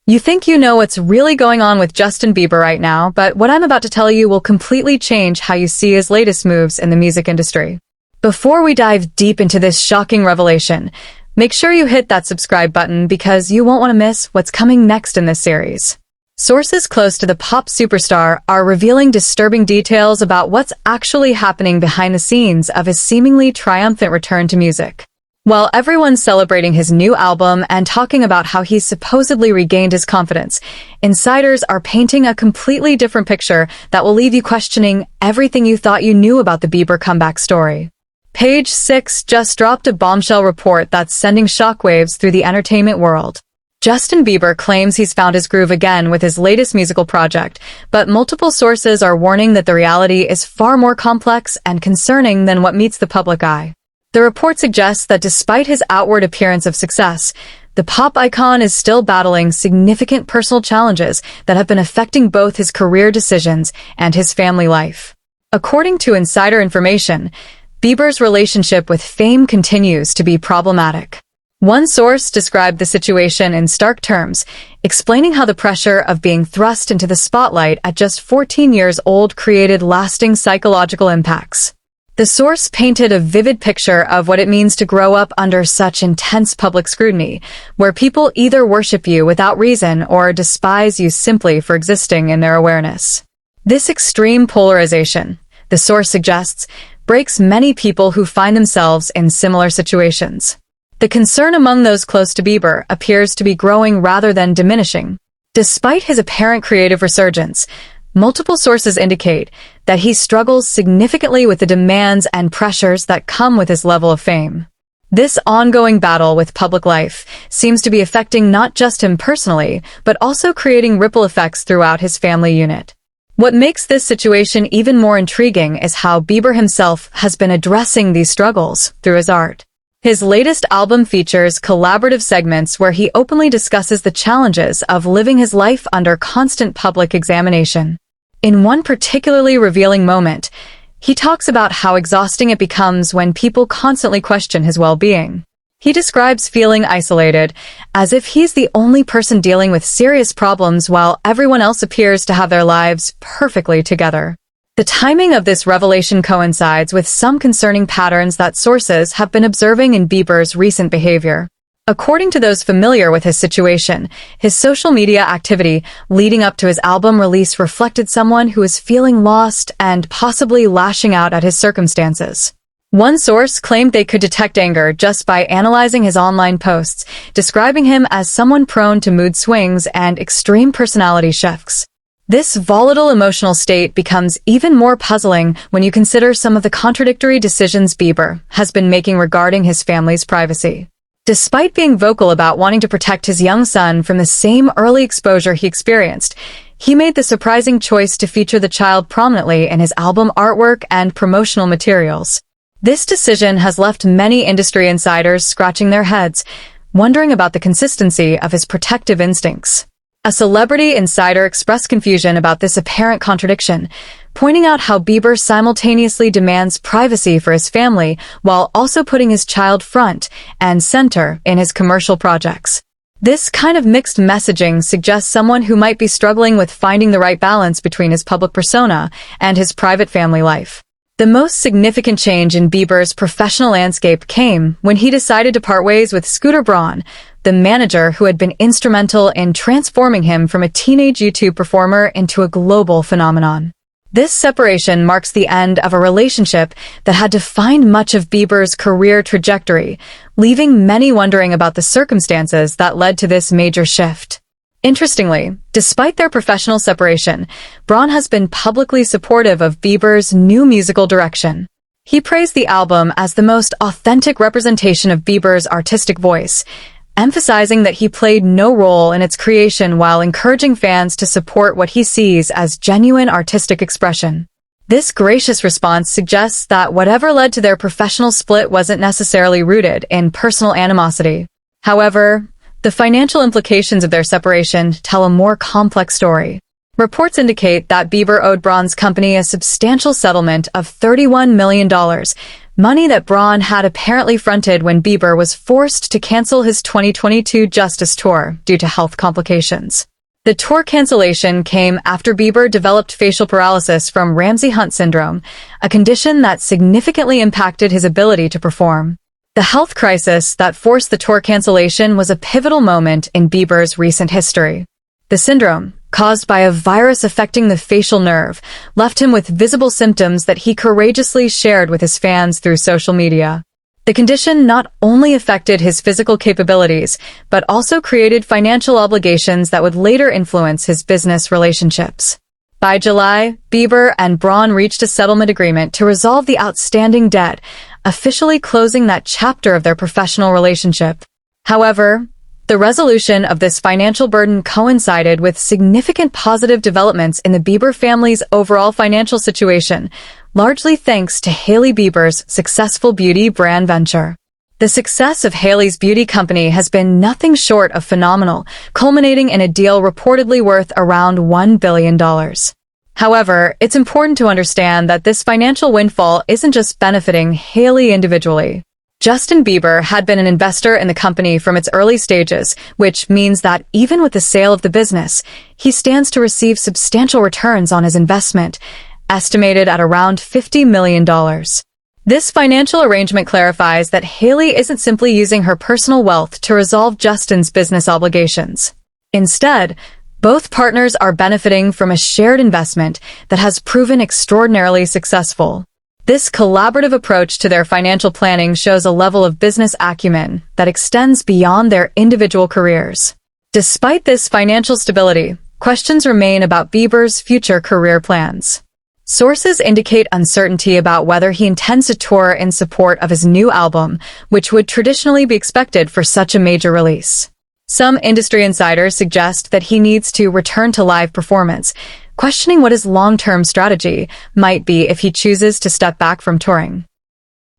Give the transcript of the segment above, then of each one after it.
You think you know what's really going on with Justin Bieber right now, but what I'm about to tell you will completely change how you see his latest moves in the music industry. Before we dive deep into this shocking revelation, make sure you hit that subscribe button because you won't want to miss what's coming next in this series. Sources close to the pop superstar are revealing disturbing details about what's actually happening behind the scenes of his seemingly triumphant return to music. While everyone's celebrating his new album and talking about how he's supposedly regained his confidence, insiders are painting a completely different picture that will leave you questioning everything you thought you knew about the Bieber comeback story. Page 6 just dropped a bombshell report that's sending shockwaves through the entertainment world. Justin Bieber claims he's found his groove again with his latest musical project, but multiple sources are warning that the reality is far more complex and concerning than what meets the public eye. The report suggests that despite his outward appearance of success, the pop icon is still battling significant personal challenges that have been affecting both his career decisions and his family life. According to insider information, Bieber's relationship with fame continues to be problematic. One source described the situation in stark terms, explaining how the pressure of being thrust into the spotlight at just 14 years old created lasting psychological impacts. The source painted a vivid picture of what it means to grow up under such intense public scrutiny, where people either worship you without reason or despise you simply for existing in their awareness. This extreme polarization, the source suggests, breaks many people who find themselves in similar situations. The concern among those close to Bieber appears to be growing rather than diminishing. Despite his apparent creative resurgence, multiple sources indicate that he struggles significantly with the demands and pressures that come with his level of fame. This ongoing battle with public life seems to be affecting not just him personally, but also creating ripple effects throughout his family unit. What makes this situation even more intriguing is how Bieber himself has been addressing these struggles through his art. His latest album features collaborative segments where he openly discusses the challenges of living his life under constant public examination. In one particularly revealing moment, he talks about how exhausting it becomes when people constantly question his well-being. He describes feeling isolated, as if he's the only person dealing with serious problems while everyone else appears to have their lives perfectly together. The timing of this revelation coincides with some concerning patterns that sources have been observing in Bieber's recent behavior. According to those familiar with his situation, his social media activity leading up to his album release reflected someone who is feeling lost and possibly lashing out at his circumstances. One source claimed they could detect anger just by analyzing his online posts, describing him as someone prone to mood swings and extreme personality shifts. This volatile emotional state becomes even more puzzling when you consider some of the contradictory decisions Bieber has been making regarding his family's privacy. Despite being vocal about wanting to protect his young son from the same early exposure he experienced, he made the surprising choice to feature the child prominently in his album artwork and promotional materials. This decision has left many industry insiders scratching their heads, wondering about the consistency of his protective instincts. A celebrity insider expressed confusion about this apparent contradiction, pointing out how Bieber simultaneously demands privacy for his family while also putting his child front and center in his commercial projects. This kind of mixed messaging suggests someone who might be struggling with finding the right balance between his public persona and his private family life. The most significant change in Bieber's professional landscape came when he decided to part ways with Scooter Braun, the manager who had been instrumental in transforming him from a teenage YouTube performer into a global phenomenon. This separation marks the end of a relationship that had defined much of Bieber's career trajectory, leaving many wondering about the circumstances that led to this major shift. Interestingly, despite their professional separation, Braun has been publicly supportive of Bieber's new musical direction. He praised the album as the most authentic representation of Bieber's artistic voice, emphasizing that he played no role in its creation while encouraging fans to support what he sees as genuine artistic expression. This gracious response suggests that whatever led to their professional split wasn't necessarily rooted in personal animosity. However, the financial implications of their separation tell a more complex story. Reports indicate that Bieber owed Braun's company a substantial settlement of $31 million, money that Braun had apparently fronted when Bieber was forced to cancel his 2022 Justice Tour due to health complications. The tour cancellation came after Bieber developed facial paralysis from Ramsay-Hunt syndrome, a condition that significantly impacted his ability to perform. The health crisis that forced the tour cancellation was a pivotal moment in Bieber's recent history. The syndrome, caused by a virus affecting the facial nerve, left him with visible symptoms that he courageously shared with his fans through social media. The condition not only affected his physical capabilities, but also created financial obligations that would later influence his business relationships. By July, Bieber and Braun reached a settlement agreement to resolve the outstanding debt, officially closing that chapter of their professional relationship. However, the resolution of this financial burden coincided with significant positive developments in the Bieber family's overall financial situation, largely thanks to Hailey Bieber's successful beauty brand venture. The success of Hailey's beauty company has been nothing short of phenomenal, culminating in a deal reportedly worth around $1 billion. However, it's important to understand that this financial windfall isn't just benefiting Hailey individually. Justin Bieber had been an investor in the company from its early stages, which means that even with the sale of the business, he stands to receive substantial returns on his investment, estimated at around $50 million. This financial arrangement clarifies that Hailey isn't simply using her personal wealth to resolve Justin's business obligations. Instead, both partners are benefiting from a shared investment that has proven extraordinarily successful. This collaborative approach to their financial planning shows a level of business acumen that extends beyond their individual careers. Despite this financial stability, questions remain about Bieber's future career plans. Sources indicate uncertainty about whether he intends to tour in support of his new album, which would traditionally be expected for such a major release. Some industry insiders suggest that he needs to return to live performance, questioning what his long-term strategy might be if he chooses to step back from touring.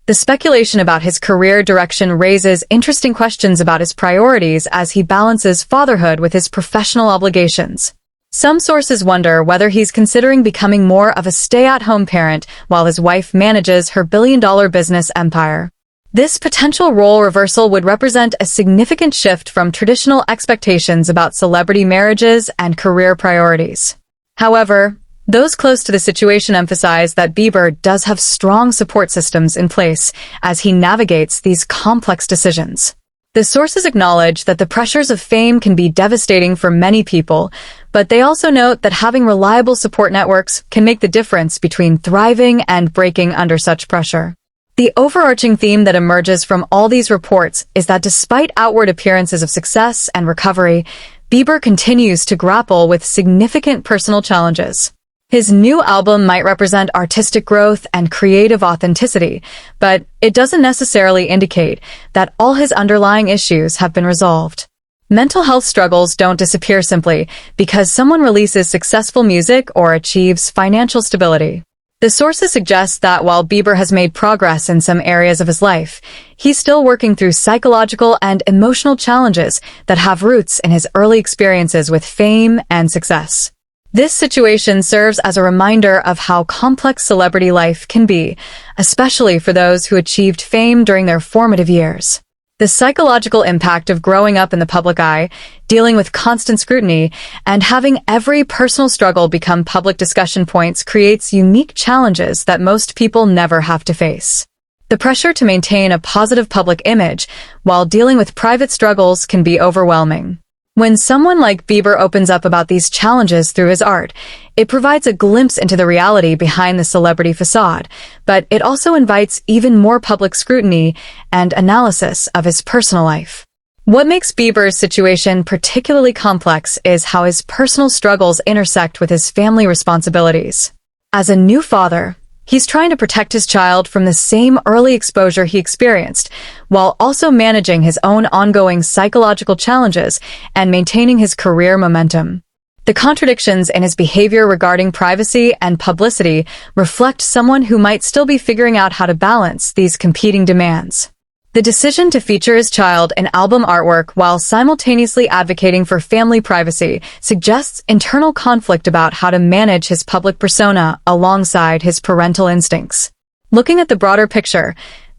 The speculation about his career direction raises interesting questions about his priorities as he balances fatherhood with his professional obligations. Some sources wonder whether he's considering becoming more of a stay-at-home parent while his wife manages her billion-dollar business empire. This potential role reversal would represent a significant shift from traditional expectations about celebrity marriages and career priorities. However, those close to the situation emphasize that Bieber does have strong support systems in place as he navigates these complex decisions. The sources acknowledge that the pressures of fame can be devastating for many people, but they also note that having reliable support networks can make the difference between thriving and breaking under such pressure. The overarching theme that emerges from all these reports is that despite outward appearances of success and recovery, Bieber continues to grapple with significant personal challenges. His new album might represent artistic growth and creative authenticity, but it doesn't necessarily indicate that all his underlying issues have been resolved. Mental health struggles don't disappear simply because someone releases successful music or achieves financial stability. The sources suggest that while Bieber has made progress in some areas of his life, he's still working through psychological and emotional challenges that have roots in his early experiences with fame and success. This situation serves as a reminder of how complex celebrity life can be, especially for those who achieved fame during their formative years. The psychological impact of growing up in the public eye, dealing with constant scrutiny, and having every personal struggle become public discussion points creates unique challenges that most people never have to face. The pressure to maintain a positive public image while dealing with private struggles can be overwhelming. When someone like Bieber opens up about these challenges through his art, it provides a glimpse into the reality behind the celebrity facade, but it also invites even more public scrutiny and analysis of his personal life. What makes Bieber's situation particularly complex is how his personal struggles intersect with his family responsibilities. As a new father, he's trying to protect his child from the same early exposure he experienced, while also managing his own ongoing psychological challenges and maintaining his career momentum. The contradictions in his behavior regarding privacy and publicity reflect someone who might still be figuring out how to balance these competing demands. The decision to feature his child in album artwork while simultaneously advocating for family privacy suggests internal conflict about how to manage his public persona alongside his parental instincts. Looking at the broader picture,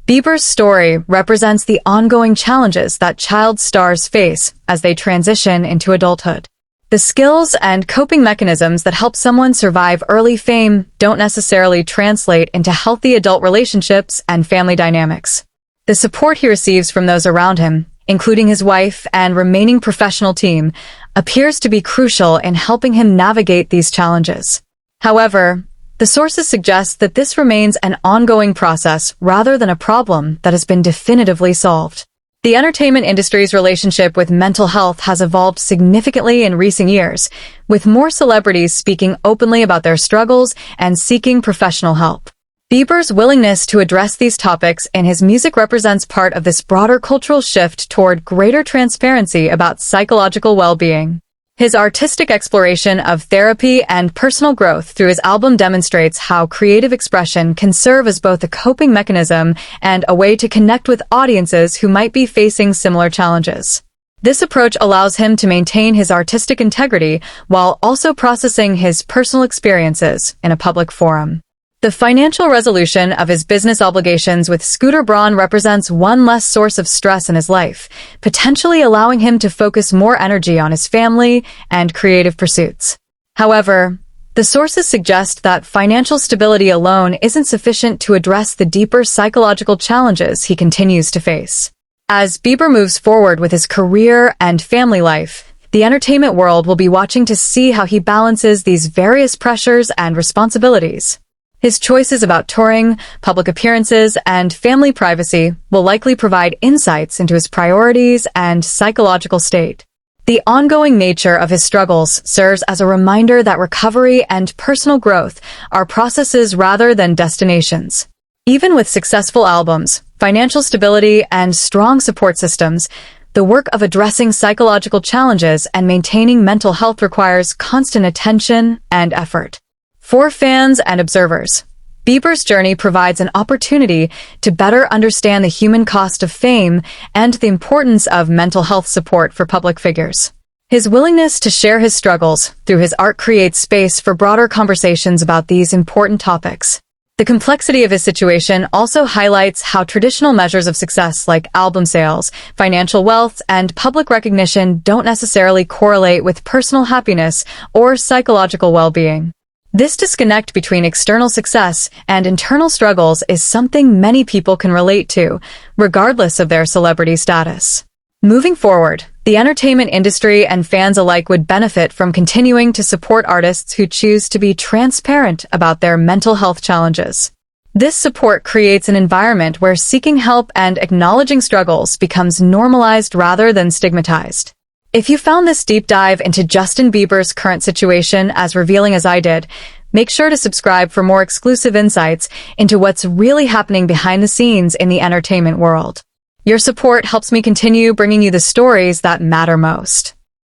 Bieber's story represents the ongoing challenges that child stars face as they transition into adulthood. The skills and coping mechanisms that help someone survive early fame don't necessarily translate into healthy adult relationships and family dynamics. The support he receives from those around him, including his wife and remaining professional team, appears to be crucial in helping him navigate these challenges. However, the sources suggest that this remains an ongoing process rather than a problem that has been definitively solved. The entertainment industry's relationship with mental health has evolved significantly in recent years, with more celebrities speaking openly about their struggles and seeking professional help. Bieber's willingness to address these topics in his music represents part of this broader cultural shift toward greater transparency about psychological well-being. His artistic exploration of therapy and personal growth through his album demonstrates how creative expression can serve as both a coping mechanism and a way to connect with audiences who might be facing similar challenges. This approach allows him to maintain his artistic integrity while also processing his personal experiences in a public forum. The financial resolution of his business obligations with Scooter Braun represents one less source of stress in his life, potentially allowing him to focus more energy on his family and creative pursuits. However, the sources suggest that financial stability alone isn't sufficient to address the deeper psychological challenges he continues to face. As Bieber moves forward with his career and family life, the entertainment world will be watching to see how he balances these various pressures and responsibilities. His choices about touring, public appearances, and family privacy will likely provide insights into his priorities and psychological state. The ongoing nature of his struggles serves as a reminder that recovery and personal growth are processes rather than destinations. Even with successful albums, financial stability, and strong support systems, the work of addressing psychological challenges and maintaining mental health requires constant attention and effort. For fans and observers, Bieber's journey provides an opportunity to better understand the human cost of fame and the importance of mental health support for public figures. His willingness to share his struggles through his art creates space for broader conversations about these important topics. The complexity of his situation also highlights how traditional measures of success like album sales, financial wealth, and public recognition don't necessarily correlate with personal happiness or psychological well-being. This disconnect between external success and internal struggles is something many people can relate to, regardless of their celebrity status. Moving forward, the entertainment industry and fans alike would benefit from continuing to support artists who choose to be transparent about their mental health challenges. This support creates an environment where seeking help and acknowledging struggles becomes normalized rather than stigmatized. If you found this deep dive into Justin Bieber's current situation as revealing as I did, make sure to subscribe for more exclusive insights into what's really happening behind the scenes in the entertainment world. Your support helps me continue bringing you the stories that matter most.